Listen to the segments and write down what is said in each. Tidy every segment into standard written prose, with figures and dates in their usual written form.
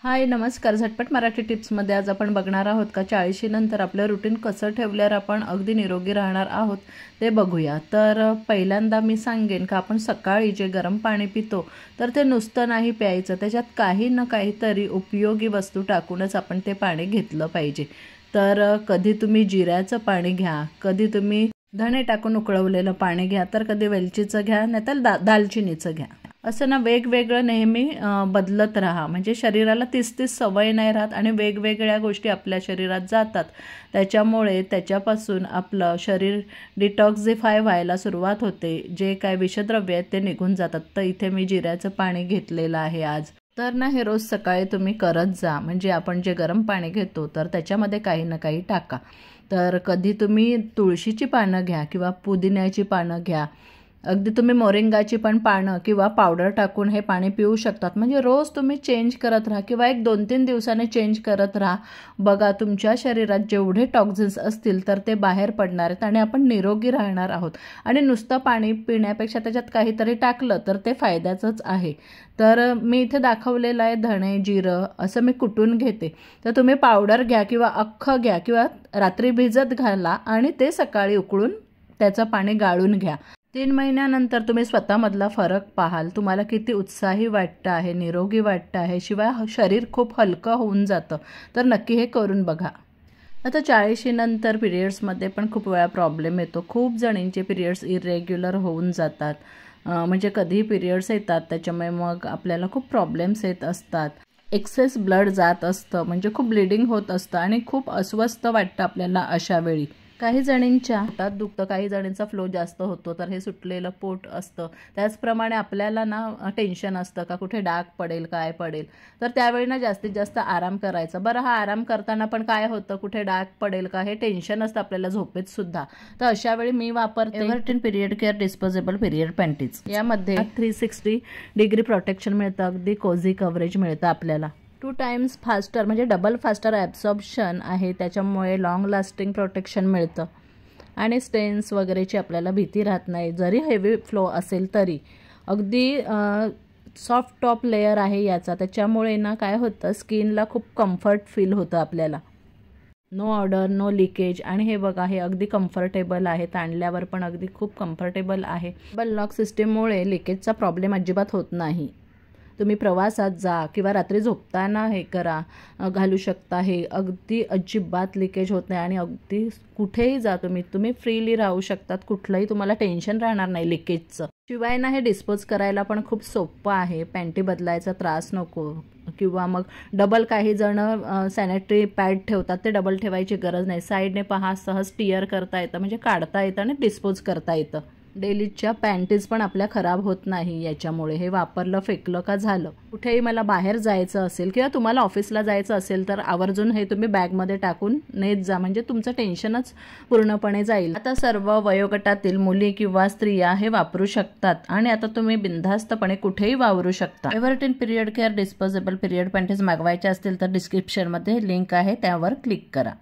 हाय नमस्कार. झटपट मराठी टिप्समध्ये आज आपण बघणार आहोत का 40 नंतर आपलं रुटीन कसं ठेवल्यावर आपण अगदी निरोगी राहणार आहोत ते बघूया. तर पहिल्यांदा मी सांगेन का आपण सकाळी जे गरम पाणी पितो तर ते नुसतं नाही प्यायचं, त्याच्यात काही ना काहीतरी उपयोगी वस्तू टाकूनच आपण ते पाणी घेतलं पाहिजे. तर कधी तुम्ही जिऱ्याचं पाणी घ्या, कधी तुम्ही धणे टाकून उकळवलेलं पाणी घ्या, तर कधी वेलचीचं घ्या, नाहीतर दालचिनीचं घ्या. असं ना वेगवेगळं नेहमी बदलत राहा, म्हणजे शरीराला तीच सवय नाही राहत आणि वेगवेगळ्या गोष्टी आपल्या शरीरात जातात. त्याच्यामुळे त्याच्यापासून आपलं शरीर डिटॉक्सिफाय व्हायला सुरुवात होते. जे काय विषद्रव्य आहेत ते निघून जातात. तर इथे मी जिऱ्याचं पाणी घेतलेलं आहे आज. तर ना हे रोज सकाळी तुम्ही करत जा. म्हणजे आपण जे गरम पाणी घेतो तर त्याच्यामध्ये काही ना काही टाका. तर कधी तुम्ही तुळशीची पानं घ्या किंवा पुदिन्याची पानं घ्या, अगदी तुम्ही मोरिंगाची पण पानं किंवा पावडर टाकून हे पाणी पिऊ शकतात. म्हणजे रोज तुम्ही चेंज करत राहा किंवा 1-2-3 दिवसाने चेंज करत राहा. बघा तुमच्या शरीरात जेवढे टॉक्झिन्स असतील तर ते बाहेर पडणार आहेत आणि आपण निरोगी राहणार आहोत. आणि नुसतं पाणी पिण्यापेक्षा त्याच्यात काहीतरी टाकलं तर ते फायद्याचंच आहे. तर मी इथे दाखवलेलं आहे धणे जिरं असं मी कुटून घेते. तर तुम्ही पावडर घ्या किंवा अख्खं घ्या किंवा रात्री भिजत घाला आणि ते सकाळी उकळून त्याचं पाणी गाळून घ्या. 3 महिन्यानंतर तुम्ही स्वतःमधला फरक पाहाल. तुम्हाला किती उत्साही वाटतं आहे, निरोगी वाटतं आहे, शिवाय शरीर खूप हलकं होऊन जातं. तर नक्की हे करून बघा. आता 40 नंतर पिरियड्समध्ये पण खूप वेळा प्रॉब्लेम येतो. खूप जणींचे पिरियड्स इरेग्युलर होऊन जातात. म्हणजे कधीही पिरियड्स येतात, त्याच्यामुळे मग आपल्याला खूप प्रॉब्लेम्स येत असतात. एक्सेस ब्लड जात असतं, म्हणजे खूप ब्लिडिंग होत असतं आणि खूप अस्वस्थ वाटतं आपल्याला अशा वेळी. काही जणींच्या पोटात दुखतं, काही जणींचा फ्लो जास्त होतो, तर हे सुटलेलं पोट असतं. त्याचप्रमाणे आपल्याला ना टेन्शन असतं का कुठे डाग पडेल, काय पडेल. तर त्यावेळी ना जास्तीत जास्त आराम करायचा. बरं हा आराम करताना पण काय होतं, कुठे डाग पडेल का हे टेन्शन असतं आपल्याला झोपेत सुद्धा. तर अशा वेळी मी वापरते Evergreen period care disposable period panties. यामध्ये 360 डिग्री प्रोटेक्शन मिळतं, अगदी कोझी कव्हरेज मिळतं आपल्याला. 2 टाइम्स फास्टर म्हणजे डबल फास्टर ॲब्सॉर्प्शन आहे, त्याच्यामुळे लॉंग लास्टिंग प्रोटेक्शन मिळतं आणि स्टेन्स वगैरेची आपल्याला भीती राहत नाही. जरी हेवी फ्लो असेल तरी अगदी सॉफ्ट टॉप लेयर आहे याचा, त्याच्यामुळे ना काय होतं स्किनला खूप कम्फर्ट फील होतं आपल्याला. No odour, no leakage. आणि हे बघा हे अगदी कम्फर्टेबल आहे, ताणल्यावर पण अगदी खूप कम्फर्टेबल आहे. डबल लॉक सिस्टीममुळे लिकेजचा प्रॉब्लेम अजिबात होत नाही. तुम्ही प्रवासात जा किंवा रात्री झोपताना हे करा, घालू शकता. हे अगदी अजिबात लिकेज होत नाही आणि अगदी कुठेही जा तुम्ही फ्रीली राहू शकतात. कुठलंही तुम्हाला टेन्शन राहणार नाही लिकेजचं. शिवाय ना हे डिस्पोज करायला पण खूप सोपं आहे. पॅन्टी बदलायचा त्रास नको. किंवा मग डबल काही जण सॅनिटरी पॅड ठेवतात, ते डबल ठेवायची गरज नाही. साईडने पहा सहज टियर करता येतं, म्हणजे काढता येतं आणि डिस्पोज करता येतं. डेलीच्या पॅन्टीज पण आपल्या खराब होत नाही याच्यामुळे. हे वापरलं फेकलं का झालं. कुठेही मला बाहेर जायचं असेल किंवा तुम्हाला ऑफिसला जायचं असेल तर आवर्जून हे तुम्ही बॅगमध्ये टाकून नेत जा, म्हणजे तुमचं टेन्शनच पूर्णपणे जाईल. आता सर्व वयोगटातील मुली किंवा स्त्रिया हे वापरू शकतात आणि आता तुम्ही बिनधास्तपणे कुठेही वापरू शकता. Evergreen period care disposable period panties मागवायचे असतील तर डिस्क्रिप्शनमध्ये लिंक आहे, त्यावर क्लिक करा.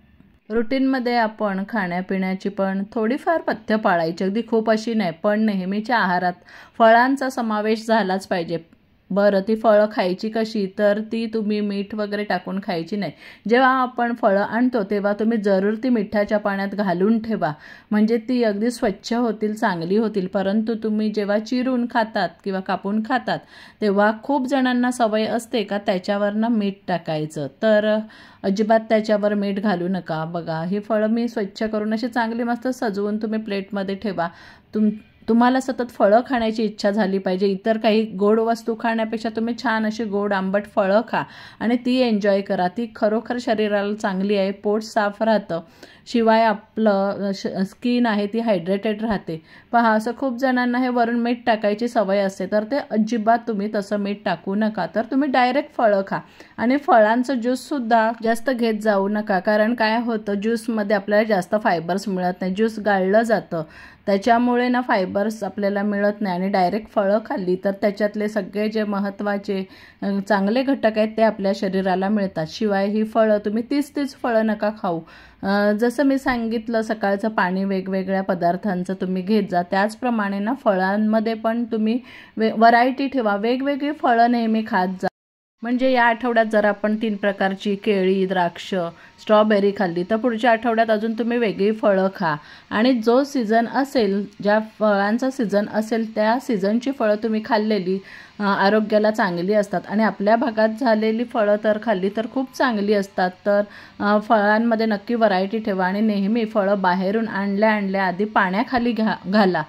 रुटीनमध्ये आपण खाण्यापिण्याची पण थोडीफार पथ्य पाळायची, अगदी खूप अशी नाही, पण नेहमीच्या आहारात फळांचा समावेश झालाच पाहिजे. बरं ती फळं खायची कशी, तर ती तुम्ही मीठ वगैरे टाकून खायची नाही. जेव्हा आपण फळं आणतो तेव्हा तुम्ही जरूर ती मिठाच्या पाण्यात घालून ठेवा, म्हणजे ती अगदी स्वच्छ होतील, चांगली होतील. परंतु तुम्ही जेव्हा चिरून खातात किंवा कापून खातात तेव्हा खूप जणांना सवय असते का त्याच्यावरनं मीठ टाकायचं, तर अजिबात त्याच्यावर मीठ घालू नका. बघा ही फळं मी स्वच्छ करून अशी चांगली मस्त सजवून तुम्ही प्लेटमध्ये ठेवा. तुम्हाला सतत फळं खाण्याची इच्छा झाली पाहिजे. इतर काही गोड वस्तू खाण्यापेक्षा तुम्ही छान अशी गोड आंबट फळं खा आणि ती एन्जॉय करा. ती खरोखर शरीराला चांगली आहे, पोट साफ राहतं, शिवाय आपलं स्किन आहे ती हायड्रेटेड राहते. पहा असं खूप जणांना हे वरून मीठ टाकायची सवय असते, तर ते अजिबात तुम्ही तसं मीठ टाकू नका. तर तुम्ही डायरेक्ट फळं खा आणि फळांचं ज्यूससुद्धा जास्त घेत जाऊ नका, कारण काय होतं ज्यूसमध्ये आपल्याला जास्त फायबर्स मिळत नाही. ज्यूस गाळलं जातं, त्याच्यामुळे ना फायबर्स आपल्याला मिळत नाही आणि डायरेक्ट फळं खाल्ली तर त्याच्यातले सगळे जे महत्त्वाचे चांगले घटक आहेत ते आपल्या शरीराला मिळतात. शिवाय ही फळं तुम्ही तीच फळं नका खाऊ. जसं मी सांगितलं सकाळचं पाणी वेगवेगळ्या पदार्थांचं तुम्ही घेत जा, त्याचप्रमाणे ना फळांमध्ये पण तुम्ही व्हरायटी ठेवा, वेगवेगळी फळं नेहमी खात जा. म्हणजे या आठवड्यात जर आपण 3 प्रकारची केळी, द्राक्ष, स्ट्रॉबेरी खाल्ली तर पुढच्या आठवड्यात अजून तुम्ही वेगळी फळं खा आणि जो सीझन असेल, ज्या फळांचा सीझन असेल त्या सीझनची फळं तुम्ही खाल्लेली आरोग्याला चांगली असतात आणि आपल्या भागात झालेली फळं तर खाल्ली तर खूप चांगली असतात। तर फळांमध्ये नक्की व्हरायटी ठेवा आणि नेहमी फळं बाहेरून आणल्या आधी पाण्याखाली घाला,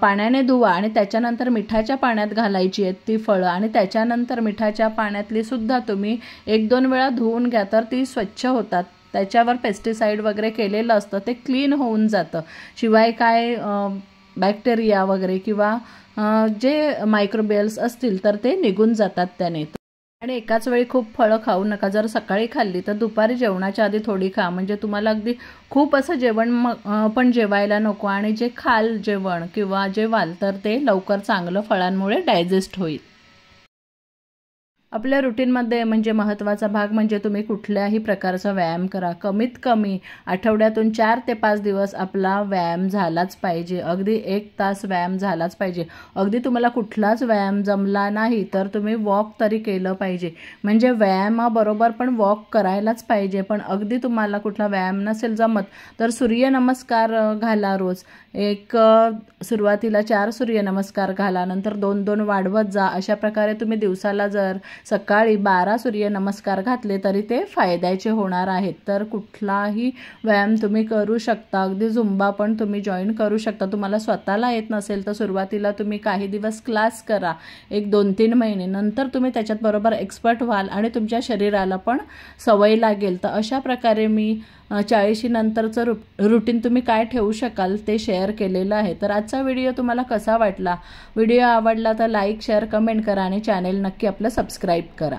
पाण्याने धुवा आणि त्याच्यानंतर मिठाच्या पाण्यात घालायची आहेत ती फळं आणि त्याच्यानंतर मिठाच्या पाण्यातली सुद्धा तुम्ही 1-2 वेळा धुवून घ्या तर ती स्वच्छ होतात। त्याच्यावर पेस्टिसाइड वगैरे केलेलं असतं, ते क्लीन होऊन जातं। शिवाय काय बॅक्टेरिया वगैरे किंवा जे मायक्रोबियल्स असतील तर ते निघून जातात त्याने। आणि एकाच वेळी खूप फळं खाऊ नका। जर सकाळी खाल्ली तर दुपारी जेवणाच्या आधी थोडी खा, म्हणजे तुम्हाला अगदी खूप असं जेवण पण जेवायला नको आणि जे खाल जेवण किंवा जेवाल तर ते लवकर चांगलं फळांमुळे डायजेस्ट होईल। आपल्या रुटीनमध्ये म्हणजे महत्त्वाचा भाग म्हणजे तुम्ही कुठल्याही प्रकारचा व्यायाम करा। कमीत कमी आठवड्यातून 4 ते 5 दिवस आपला व्यायाम झालाच पाहिजे, अगदी 1 तास व्यायाम झालाच पाहिजे। अगदी तुम्हाला कुठलाच व्यायाम जमला नाही तर तुम्ही वॉक तरी केलं पाहिजे, म्हणजे व्यायामाबरोबर पण वॉक करायलाच पाहिजे। पण अगदी तुम्हाला कुठला व्यायाम नसेल जमत तर सूर्यनमस्कार घाला रोज। सुरुवातीला 4 सूर्यनमस्कार घाला, नंतर 2-2 वाढवत जा। अशा प्रकारे तुम्ही दिवसाला जर सकाळी 12 सूर्यनमस्कार घातले तरी ते फायद्याचे होणार आहेत। तर कुठलाही व्यायाम तुम्ही करू शकता, अगदी झुंबा पण तुम्ही जॉईन करू शकता। तुम्हाला स्वतःला येत नसेल तर सुरुवातीला तुम्ही काही दिवस क्लास करा, 1-2-3 महिने, नंतर तुम्ही त्याच्यात बरोबर एक्सपर्ट व्हाल आणि तुमच्या शरीराला पण सवय लागेल। तर अशा प्रकारे मी 40 नंतरचं रुटीन तुम्ही काय ठेवू शकाल ते शेअर केलेलं आहे। तर आजचा व्हिडिओ तुम्हाला कसा वाटला? व्हिडिओ आवडला तर लाईक, शेअर, कमेंट करा आणि चॅनेल नक्की आपलं सबस्क्राईब करा।